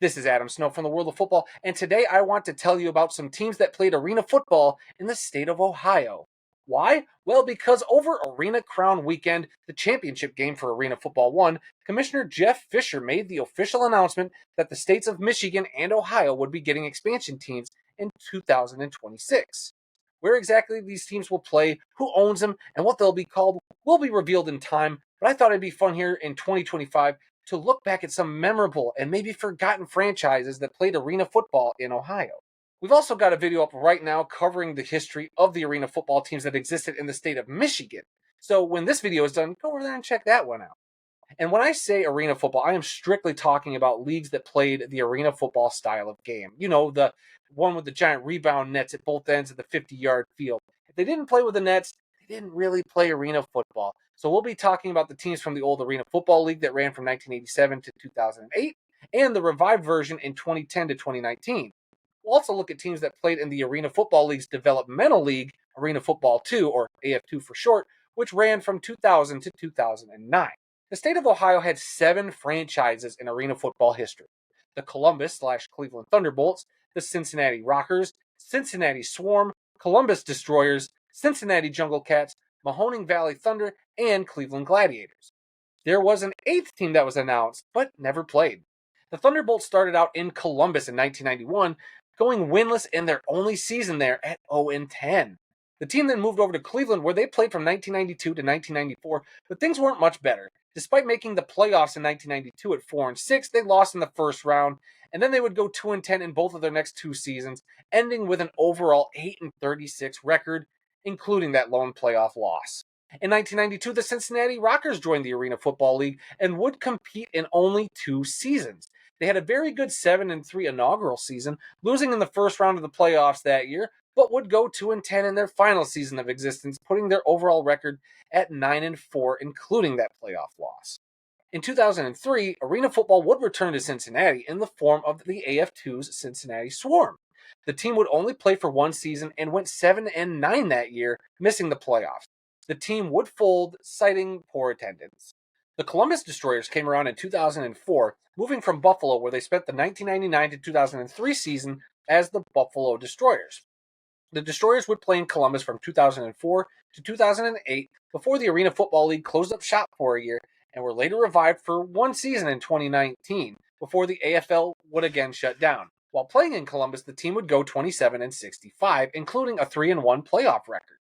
This is Adam Snow from the World of Football, and today I want to tell you about some teams that played arena football in the state of Ohio. Why? Well, because over Arena Crown weekend, the championship game for Arena Football 1, Commissioner Jeff Fisher made the official announcement that the states of Michigan and Ohio would be getting expansion teams in 2026. Where exactly these teams will play, who owns them, and what they'll be called will be revealed in time, but I thought it'd be fun here in 2025 to look back at some memorable and maybe forgotten franchises that played arena football in Ohio. We've also got a video up right now covering the history of the arena football teams that existed in the state of Michigan. So when this video is done, go over there and check that one out. And when I say arena football, I am strictly talking about leagues that played the arena football style of game. You know, the one with the giant rebound nets at both ends of the 50-yard field. If they didn't play with the nets, they didn't really play arena football. So we'll be talking about the teams from the old Arena Football League that ran from 1987 to 2008 and the revived version in 2010 to 2019. We'll also look at teams that played in the Arena Football League's developmental league, Arena Football 2, or AF2 for short, which ran from 2000 to 2009. The state of Ohio had 7 franchises in arena football history: the Columbus/Cleveland Thunderbolts, the Cincinnati Rockers, Cincinnati Swarm, Columbus Destroyers, Cincinnati Jungle Cats, Mahoning Valley Thunder, and Cleveland Gladiators. There was an 8th team that was announced, but never played. The Thunderbolts started out in Columbus in 1991, going winless in their only season there at 0-10. The team then moved over to Cleveland, where they played from 1992 to 1994, but things weren't much better. Despite making the playoffs in 1992 at 4-6, they lost in the first round, and then they would go 2-10 in both of their next 2 seasons, ending with an overall 8-36 record, including that lone playoff loss. In 1992, the Cincinnati Rockers joined the Arena Football League and would compete in only 2 seasons. They had a very good 7-3 inaugural season, losing in the first round of the playoffs that year, but would go 2-10 in their final season of existence, putting their overall record at 9-4, including that playoff loss. In 2003, arena football would return to Cincinnati in the form of the AF2's Cincinnati Swarm. The team would only play for 1 season and went 7-9 that year, missing the playoffs. The team would fold, citing poor attendance. The Columbus Destroyers came around in 2004, moving from Buffalo, where they spent the 1999 to 2003 season as the Buffalo Destroyers. The Destroyers would play in Columbus from 2004 to 2008 before the Arena Football League closed up shop for a year and were later revived for 1 season in 2019 before the AFL would again shut down. While playing in Columbus, the team would go 27-65, including a 3-1 playoff record.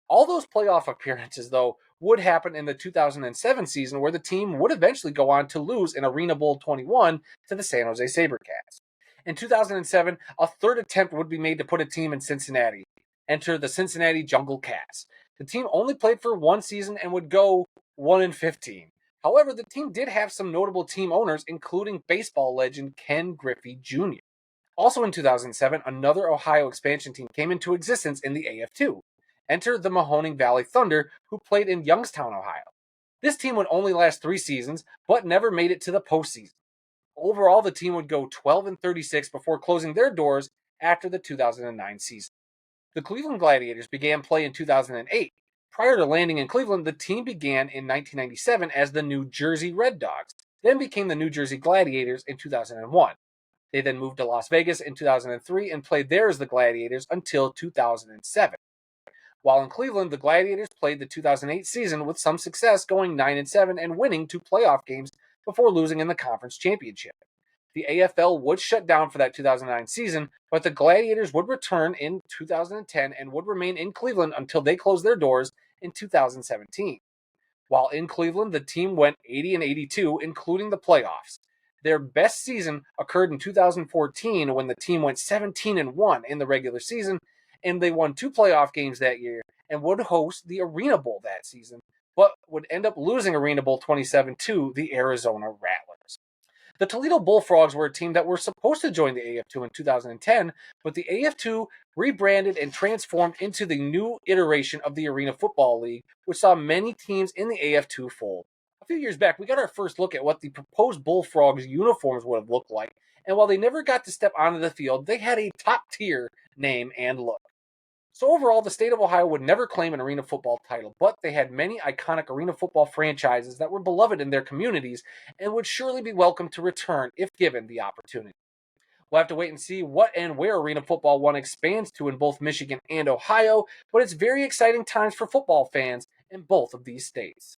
All those playoff appearances, though, would happen in the 2007 season, where the team would eventually go on to lose in Arena Bowl 21 to the San Jose SaberCats. In 2007, a 3rd attempt would be made to put a team in Cincinnati. Enter the Cincinnati Jungle Cats. The team only played for 1 season and would go 1-15. However, the team did have some notable team owners, including baseball legend Ken Griffey Jr. Also in 2007, another Ohio expansion team came into existence in the AF2. Enter the Mahoning Valley Thunder, who played in Youngstown, Ohio. This team would only last 3 seasons, but never made it to the postseason. Overall, the team would go 12-36 before closing their doors after the 2009 season. The Cleveland Gladiators began play in 2008. Prior to landing in Cleveland, the team began in 1997 as the New Jersey Red Dogs, then became the New Jersey Gladiators in 2001. They then moved to Las Vegas in 2003 and played there as the Gladiators until 2007. While in Cleveland, the Gladiators played the 2008 season with some success, going 9-7 and winning 2 playoff games before losing in the conference championship. The AFL would shut down for that 2009 season, but the Gladiators would return in 2010 and would remain in Cleveland until they closed their doors in 2017. While in Cleveland, the team went 80-82, including the playoffs. Their best season occurred in 2014 when the team went 17-1 in the regular season, and they won 2 playoff games that year and would host the Arena Bowl that season, but would end up losing Arena Bowl 27 to the Arizona Rattlers. The Toledo Bullfrogs were a team that were supposed to join the AF2 in 2010, but the AF2 rebranded and transformed into the new iteration of the Arena Football League, which saw many teams in the AF2 fold. A few years back, we got our first look at what the proposed Bullfrogs uniforms would have looked like, and while they never got to step onto the field, they had a top-tier name and look. So overall, the state of Ohio would never claim an arena football title, but they had many iconic arena football franchises that were beloved in their communities and would surely be welcome to return if given the opportunity. We'll have to wait and see what and where Arena Football 1 expands to in both Michigan and Ohio, but it's very exciting times for football fans in both of these states.